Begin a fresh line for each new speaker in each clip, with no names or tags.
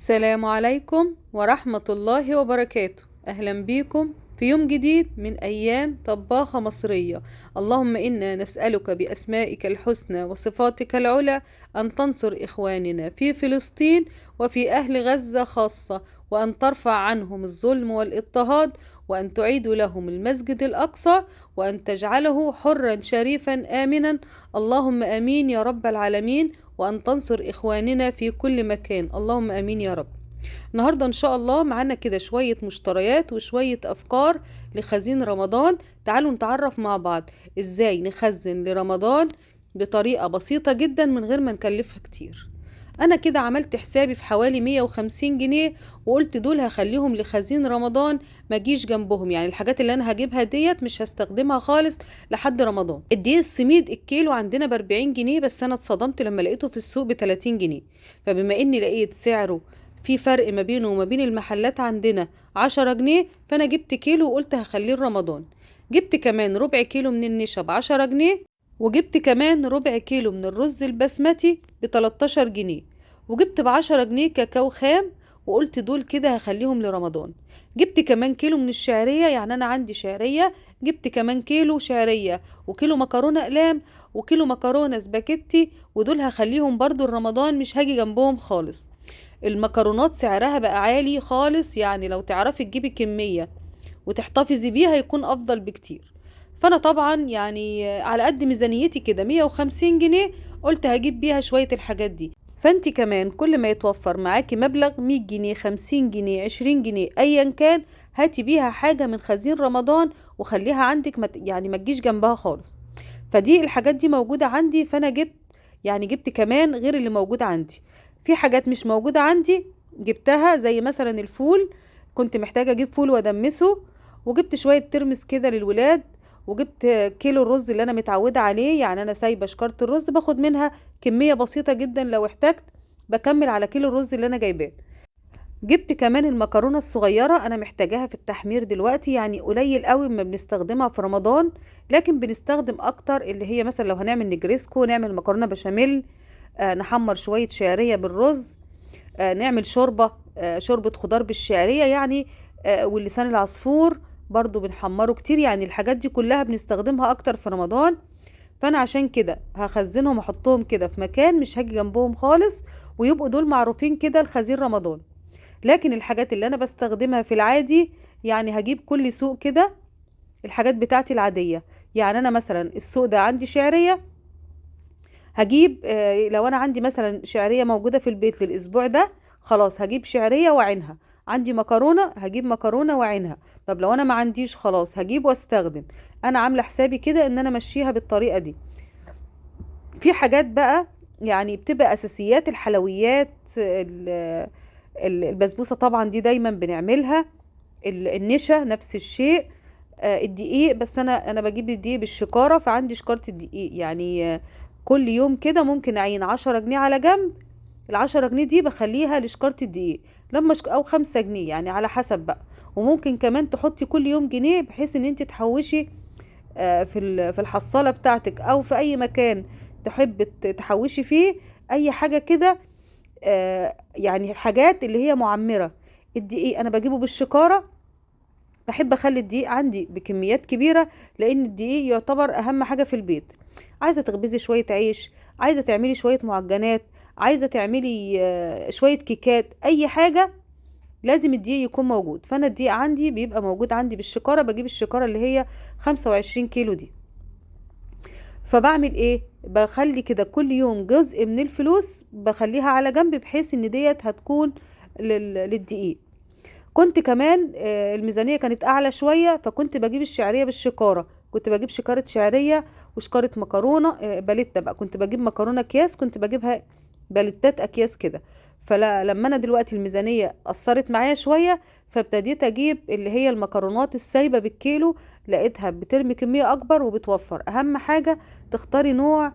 السلام عليكم ورحمة الله وبركاته. أهلا بيكم في يوم جديد من أيام طباخة مصرية. اللهم إنا نسألك بأسمائك الحسنى وصفاتك العلى أن تنصر إخواننا في فلسطين وفي أهل غزة خاصة، وأن ترفع عنهم الظلم والاضطهاد، وأن تعيد لهم المسجد الأقصى، وأن تجعله حرا شريفا آمنا. اللهم آمين يا رب العالمين. وأن تنصر إخواننا في كل مكان، اللهم آمين يا رب. النهاردة إن شاء الله معانا كده شوية مشتريات وشوية أفكار لخزين رمضان. تعالوا نتعرف مع بعض إزاي نخزن لرمضان بطريقة بسيطة جدا من غير ما نكلفها كتير. أنا كده عملت حسابي في حوالي 150 جنيه، وقلت دول هخليهم لخزين رمضان، ما جيش جنبهم. يعني الحاجات اللي أنا هجيبها ديت مش هستخدمها خالص لحد رمضان. الدقيق السميد الكيلو عندنا ب40 جنيه، بس أنا اتصدمت لما لقيته في السوق ب30 جنيه. فبما إني لقيت سعره في فرق ما بينه وما بين المحلات عندنا 10 جنيه، فأنا جبت كيلو وقلت هخليه رمضان. جبت كمان ربع كيلو من النشا ب10 جنيه، وجبت كمان ربع كيلو من الرز البسمتي ب13 جنيه، وجبت ب10 جنيه كاكاو خام، وقلت دول كده هخليهم لرمضان. جبت كمان كيلو من الشعرية، يعني أنا عندي شعرية، جبت كمان كيلو شعرية وكيلو مكرونة أقلام وكيلو مكرونة سباكيتي، ودول هخليهم برضو رمضان، مش هاجي جنبهم خالص. المكرونات سعرها بقى عالي خالص، يعني لو تعرفي تجيبي كمية وتحتفظي بيها يكون أفضل بكتير. فأنا طبعا يعني على قد ميزانيتي كده 150 جنيه، قلت هجيب بيها شوية الحاجات دي. فانت كمان كل ما يتوفر معاكي مبلغ 100 جنيه 50 جنيه 20 جنيه ايا كان، هاتي بيها حاجة من خزين رمضان وخليها عندك، يعني ما تجيش جنبها خالص. فدي الحاجات دي موجودة عندي، فانا جبت كمان غير اللي موجود عندي. في حاجات مش موجودة عندي جبتها، زي مثلا الفول، كنت محتاجة اجيب فول وادمسه، وجبت شوية ترمس كده للولاد، وجبت كيلو الرز اللي انا متعودة عليه. يعني انا سايبة شكارة الرز باخد منها كمية بسيطة جدا، لو احتجت بكمل على كيلو الرز اللي انا جايباه. جبت كمان المكرونة الصغيرة، انا محتاجاها في التحمير دلوقتي، يعني قليل قوي ما بنستخدمها في رمضان، لكن بنستخدم اكتر اللي هي مثلا لو هنعمل نجريسكو، نعمل مكرونة بشاميل، نحمر شوية شعرية بالرز، نعمل شوربة خضار بالشعرية يعني، واللسان العصفور برضو بنحمره كتير. يعني الحاجات دي كلها بنستخدمها اكتر في رمضان. فانا عشان كده هخزنهم احطهم كده في مكان مش هاجي جنبهم خالص، ويبقوا دول معروفين كده لخزين رمضان. لكن الحاجات اللي انا بستخدمها في العادي، يعني هجيب كل سوق كده الحاجات بتاعتي العادية. يعني انا مثلا السوق ده عندي شعرية، هجيب لو انا عندي مثلا شعرية موجودة في البيت للاسبوع ده، خلاص هجيب شعرية وعينها. عندي مكرونة هجيب مكرونة وعينها. طب لو انا ما عنديش خلاص هجيب واستخدم. انا عاملة حسابي كده ان انا ماشيها بالطريقة دي. في حاجات بقى يعني بتبقى اساسيات، الحلويات، البسبوسة طبعا دي دايما بنعملها، النشا نفس الشيء، الدقيق، بس انا بجيب الدقيق بالشكارة، فعندي شكارة الدقيق يعني. كل يوم كده ممكن اعين 10 جنيه على جنب، ال10 جنيه دي بخليها لشكارة الدقيق، او 5 جنيه يعني على حسب بقى. وممكن كمان تحطي كل يوم جنيه، بحيث ان انت تحوشي في الحصالة بتاعتك، او في اي مكان تحب تحوشي فيه اي حاجة كده. يعني حاجات اللي هي معمرة. الدقيق انا بجيبه بالشكارة، بحب اخلي الدقيق عندي بكميات كبيرة، لان الدقيق يعتبر اهم حاجة في البيت. عايزة تخبزي شوية عيش، عايزة تعملي شوية معجنات، عايزة تعملي شوية كيكات، اي حاجة لازم الدقيق يكون موجود. فانا الدقيق عندي بيبقى موجود عندي بالشكارة، بجيب الشكارة اللي هي 25 كيلو دي. فبعمل ايه؟ بخلي كده كل يوم جزء من الفلوس بخليها على جنب، بحيث ان ديت هتكون للدقيق. كنت كمان الميزانية كانت اعلى شوية، فكنت بجيب الشعرية بالشكارة، كنت بجيب شكارة شعرية وشكارة مكرونة باليتا بقى، كنت بجيب مكرونة اكياس، كنت بجيبها باليتات اكياس كده. فلما انا دلوقتي الميزانية اثرت معايا شوية، فابتديت اجيب اللي هي المكرونات السايبة بالكيلو، لقيتها بترمي كمية اكبر وبتوفر. اهم حاجة تختاري نوع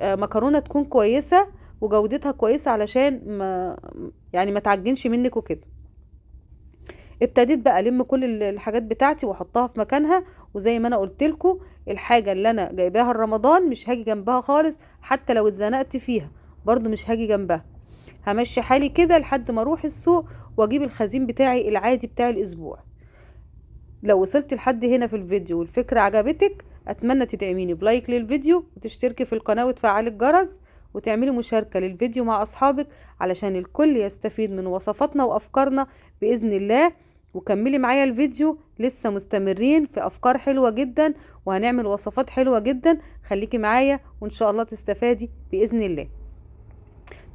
مكرونة تكون كويسة وجودتها كويسة، علشان ما تعجنش منك وكده. ابتديت بقى الم كل الحاجات بتاعتي واحطها في مكانها، وزي ما انا قلت لكم، الحاجه اللي انا جايباها رمضان مش هاجي جنبها خالص، حتى لو اتزنقت فيها برضو مش هاجي جنبها. همشي حالي كده لحد ما اروح السوق واجيب الخزين بتاعي العادي بتاع الاسبوع. لو وصلت لحد هنا في الفيديو والفكرة عجبتك، اتمنى تدعميني بلايك للفيديو وتشتركي في القناة وتفعلي الجرس وتعملي مشاركة للفيديو مع اصحابك علشان الكل يستفيد من وصفاتنا وافكارنا بإذن الله. وكملي معايا الفيديو، لسه مستمرين في افكار حلوة جدا وهنعمل وصفات حلوة جدا. خليكي معايا وان شاء الله تستفادي بإذن الله.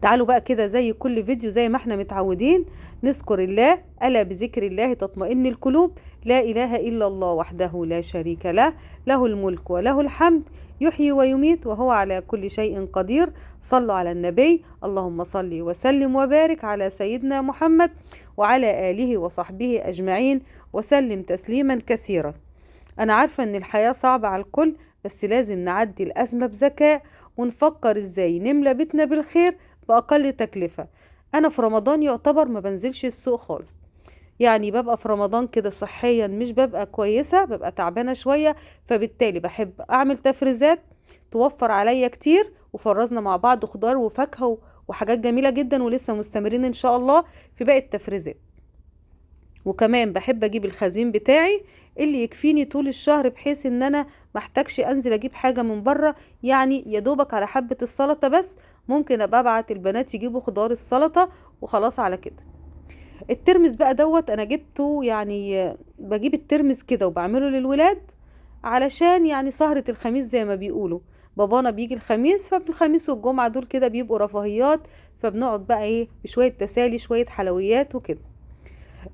تعالوا بقى كده زي كل فيديو زي ما احنا متعودين نذكر الله، ألا بذكر الله تطمئن القلوب. لا إله إلا الله وحده لا شريك له، له الملك وله الحمد، يحيي ويميت وهو على كل شيء قدير. صلوا على النبي. اللهم صل وسلم وبارك على سيدنا محمد وعلى آله وصحبه أجمعين وسلم تسليما كثيرا. أنا عارفة إن الحياة صعبة على الكل، بس لازم نعدي الأزمة بذكاء ونفكر إزاي نملى بيتنا بالخير بأقل تكلفة. أنا في رمضان يعتبر ما بنزلش السوق خالص، يعني ببقى في رمضان كده صحيا مش ببقى كويسة، ببقى تعبانة شوية، فبالتالي بحب أعمل تفريزات توفر عليا كتير. وفرزنا مع بعض خضار وفاكهة وحاجات جميلة جدا، ولسه مستمرين إن شاء الله في باقي التفريزات. وكمان بحب اجيب الخزين بتاعي اللي يكفيني طول الشهر، بحيث ان انا محتاجش انزل اجيب حاجة من بره، يعني يدوبك على حبة السلطة بس. ممكن ابقى ابعت البنات يجيبوا خضار السلطة وخلاص على كده. الترمس بقى دوت انا جبته، يعني بجيب الترمس كده وبعمله للولاد علشان يعني سهرة الخميس زي ما بيقولوا. بابانا بيجي الخميس، فالخميس والجمعة دول كده بيبقوا رفاهيات، فبنقعد بقى ايه بشوية تسالي شوية حلويات وكده.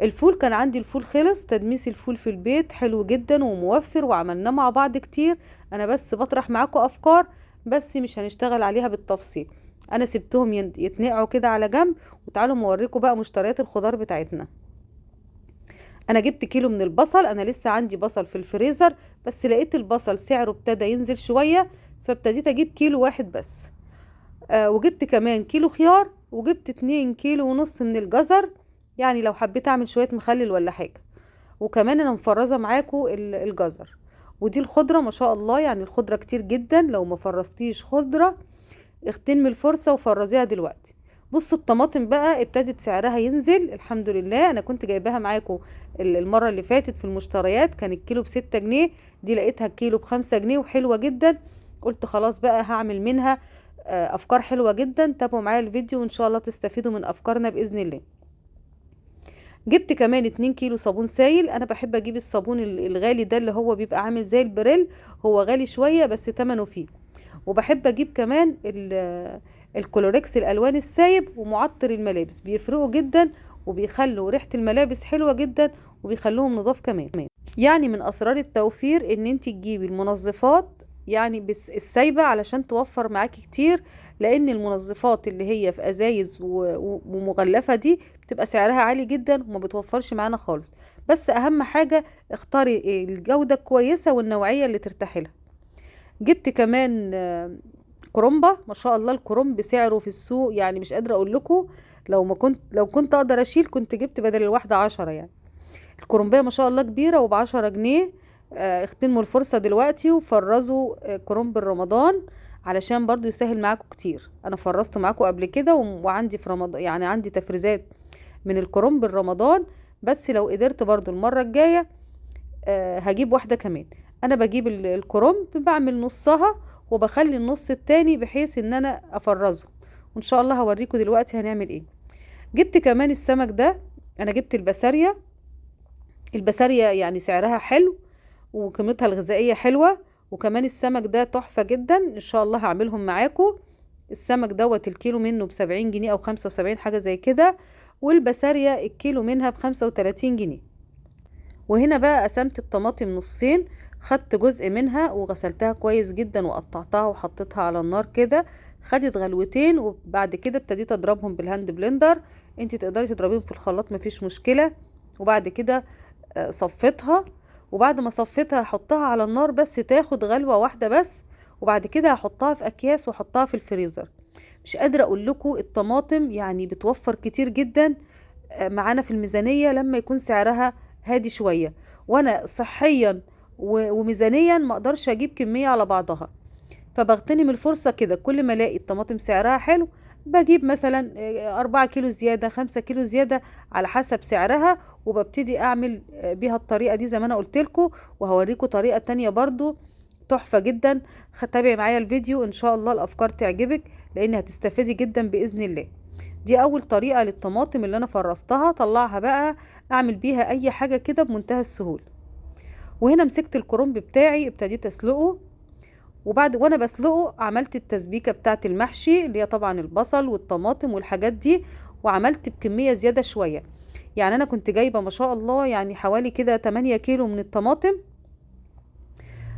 الفول كان عندي، الفول خلص، تدميس الفول في البيت حلو جدا وموفر وعملناه مع بعض كتير. انا بس بطرح معاكم افكار، بس مش هنشتغل عليها بالتفصيل. انا سبتهم يتنقعوا كده على جنب، وتعالوا موريكم بقى مشتريات الخضار بتاعتنا. انا جبت كيلو من البصل، انا لسه عندي بصل في الفريزر، بس لقيت البصل سعره ابتدى ينزل شوية، فابتديت اجيب كيلو واحد بس. وجبت كمان كيلو خيار، وجبت 2 كيلو ونص من الجزر، يعني لو حبيت اعمل شوية مخلل ولا حاجة. وكمان انا مفرزة معاكم الجزر. ودي الخضرة ما شاء الله، يعني الخضرة كتير جدا، لو ما فرزتيش خضرة اغتنمي الفرصة وفرزيها دلوقتي. بصوا الطماطم بقى ابتدت سعرها ينزل الحمد لله. انا كنت جايباها معاكم المرة اللي فاتت في المشتريات، كان الكيلو ب6 جنيه، دي لقيتها الكيلو ب5 جنيه وحلوة جدا. قلت خلاص بقى هعمل منها افكار حلوة جدا. تابعوا معايا الفيديو وان شاء الله تستفيدوا من افكارنا باذن الله. جبت كمان 2 كيلو صابون سايل. انا بحب اجيب الصابون الغالي ده اللي هو بيبقى عامل زي البريل، هو غالي شوية بس تمنه فيه. وبحب اجيب كمان الكلوريكس الالوان السايب ومعطر الملابس، بيفرقوا جدا وبيخلوا ريحة الملابس حلوة جدا وبيخلوهم نضاف كمان. يعني من اسرار التوفير ان انت تجيبي المنظفات يعني بس السايبة علشان توفر معاكي كتير، لان المنظفات اللي هي في ازايز ومغلفة دي بتبقى سعرها عالي جدا وما بتوفرش معانا خالص. بس اهم حاجة اختاري الجودة كويسة والنوعية اللي ترتاحي لها. جبت كمان كرومبة، ما شاء الله الكرومب سعره في السوق يعني مش قادرة اقول لكم، لو كنت اقدر اشيل كنت جبت بدل الواحدة 10 يعني. الكرومبية ما شاء الله كبيرة وب10 جنيه. اغتنموا الفرصة دلوقتي وفرزوا كرومب رمضان علشان برضو يسهل معاكم كتير. انا فرزته معاكم قبل كده وعندي في رمضان يعني عندي تفريزات من الكرومب رمضان، بس لو قدرت برضو المرة الجاية هجيب واحدة كمان. انا بجيب الكرومب بعمل نصها وبخلي النص التاني بحيث ان انا افرزه، وان شاء الله هوريكم دلوقتي هنعمل ايه. جبت كمان السمك ده، انا جبت البسارية. البسارية يعني سعرها حلو وقيمتها الغذائية حلوة، وكمان السمك ده تحفة جدا. ان شاء الله هعملهم معاكم. السمك دوت الكيلو منه ب70 جنيه او 75 حاجة زي كده، والبسارية الكيلو منها ب35 جنيه. وهنا بقى قسمت الطماطم نصين، خدت جزء منها وغسلتها كويس جدا وقطعتها وحطيتها على النار كده، خدت غلوتين، وبعد كده ابتديت اضربهم بالهاند بلندر. انت تقدري تضربيهم في الخلاط مفيش مشكلة. وبعد كده صفيتها، وبعد ما صفيتها هحطها على النار بس تاخد غلوة واحدة بس، وبعد كده هحطها في اكياس واحطها في الفريزر. مش قادرة اقول لكم الطماطم يعني بتوفر كتير جدا معانا في الميزانية لما يكون سعرها هادي شوية، وانا صحيا وميزانيا ما اقدرش اجيب كمية على بعضها، فبغتنم الفرصة كده. كل ما الاقي الطماطم سعرها حلو بجيب مثلا 4 كيلو زيادة 5 كيلو زيادة على حسب سعرها، وببتدي اعمل بيها الطريقة دي زي ما انا قلت لكم. وهوريكم طريقة تانية برضو تحفة جدا. تابعي معايا الفيديو ان شاء الله الافكار تعجبك، لان هتستفيدي جدا باذن الله. دي اول طريقة للطماطم اللي انا فرستها. طلعها بقى اعمل بيها اي حاجة كده بمنتهى السهولة. وهنا مسكت الكرنب بتاعي ابتديت اسلقه، وانا بسلقه عملت التسبيكة بتاعت المحشي اللي هي طبعا البصل والطماطم والحاجات دي، وعملت بكمية زيادة شوية. يعني انا كنت جايبة ما شاء الله يعني حوالي كده 8 كيلو من الطماطم،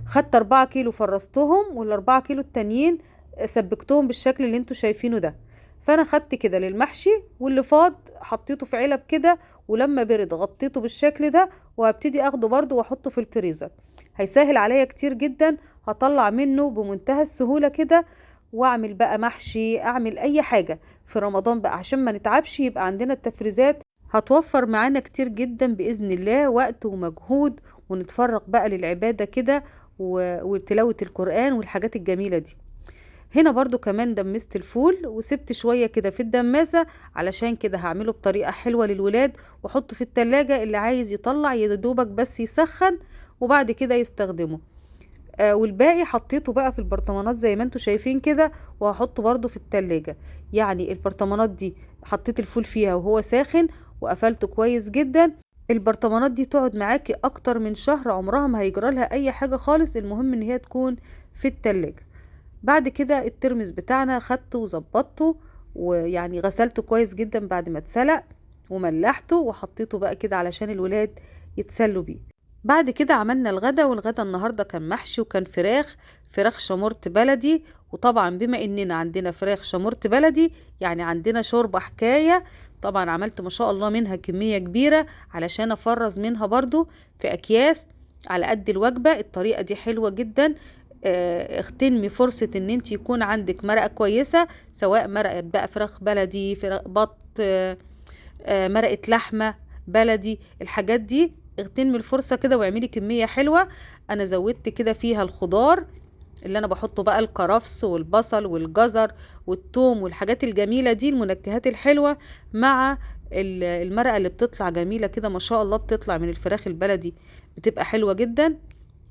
خدت 4 كيلو فرستهم، وال4 كيلو التانيين سبكتهم بالشكل اللي انتوا شايفينه ده. فانا خدت كده للمحشي، واللي فاض حطيته في علب كده، ولما برد غطيته بالشكل ده، وهبتدي اخده برضو واحطه في الفريزر. هيسهل عليا كتير جدا، هطلع منه بمنتهى السهولة كده، واعمل بقى محشي، اعمل اي حاجة في رمضان بقى عشان ما نتعبش. يبقى عندنا التفريزات هتوفر معانا كتير جدا بإذن الله وقت ومجهود، ونتفرغ بقى للعبادة كده وتلاوة القرآن والحاجات الجميلة دي. هنا برضو كمان دمست الفول وسبت شوية كده في الدماسة، علشان كده هعمله بطريقة حلوة للولاد، واحطه في التلاجة. اللي عايز يطلع يدوبك بس يسخن وبعد كده يستخدمه. والباقي حطيته بقى في البرطمانات زي ما انتوا شايفين كده، وهحطه برضو في التلاجة. يعني البرطمانات دي حطيت الفول فيها وهو ساخن، وقفلته كويس جدا. البرطمانات دي تقعد معاكي اكتر من شهر، عمرها ما هيجرى لها اي حاجة خالص. المهم ان هي تكون في التلاجة. بعد كده الترمس بتاعنا خدته وظبطته، ويعني غسلته كويس جدا بعد ما اتسلق، وملحته وحطيته بقى كده علشان الولاد يتسلوا بيه. بعد كده عملنا الغدا، والغدا النهاردة كان محشي وكان فراخ شمورت بلدي. وطبعا بما اننا عندنا فراخ شمورت بلدي يعني عندنا شوربة حكاية. طبعا عملت ما شاء الله منها كمية كبيرة علشان افرز منها برضو في اكياس على قد الوجبة. الطريقة دي حلوة جدا. اغتنمي فرصة ان انت يكون عندك مرقة كويسة، سواء مرقة بقى فراخ بلدي، فراخ بط، مرقة لحمة بلدي، الحاجات دي اغتنمي الفرصة كده واعملي كمية حلوة. انا زودت كده فيها الخضار اللي انا بحطه بقى، الكرفس والبصل والجزر والثوم والحاجات الجميلة دي، المنكهات الحلوة مع المرقة اللي بتطلع جميلة كده ما شاء الله، بتطلع من الفراخ البلدي بتبقى حلوة جدا.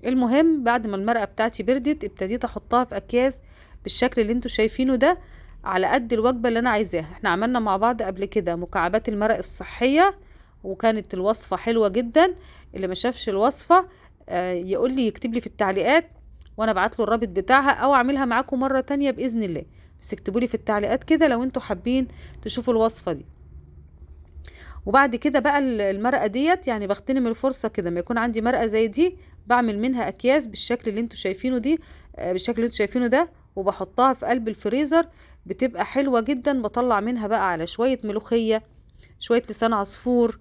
المهم بعد ما المرقة بتاعتي بردت ابتديت احطها في اكياس بالشكل اللي انتوا شايفينه ده، على قد الوجبة اللي انا عايزاها. احنا عملنا مع بعض قبل كده مكعبات المرق الصحية، وكانت الوصفة حلوة جدا. اللي ما شافش الوصفة يقول لي، يكتب لي في التعليقات، وانا ابعت له الرابط بتاعها، او اعملها معاكم مرة تانية بإذن الله. بس اكتبوا لي في التعليقات كده لو انتوا حابين تشوفوا الوصفة دي. وبعد كده بقى المرقة ديت يعني بغتنم الفرصة كده، ما يكون عندي مرقة زي دي بعمل منها اكياس بالشكل اللي انتوا شايفينه دي، بالشكل اللي انتوا شايفينه ده، وبحطها في قلب الفريزر. بتبقى حلوة جدا. بطلع منها بقى على شوية ملوخية، شوية لسان عصفور،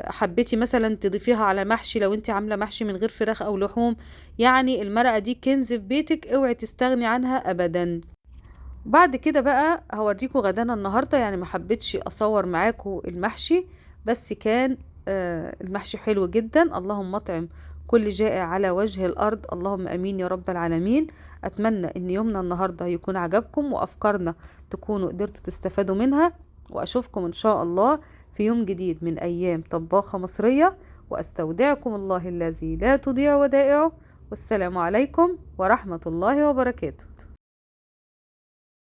حبيتي مثلا تضيفيها على محشي لو انت عاملة محشي من غير فراخ او لحوم. يعني المرقة دي كنز في بيتك، اوعي تستغني عنها ابدا. بعد كده بقى هوريكم غدانا النهاردة. يعني ما حبيتش اصور معاكم المحشي، بس كان المحشي حلو جدا. اللهم اطعم كل جائع على وجه الارض، اللهم امين يا رب العالمين. اتمنى ان يومنا النهاردة يكون عجبكم، وافكارنا تكونوا قدرتوا تستفادوا منها. واشوفكم ان شاء الله في يوم جديد من ايام طباخة مصرية، واستودعكم الله الذي لا تضيع ودائعه. والسلام عليكم ورحمة الله وبركاته.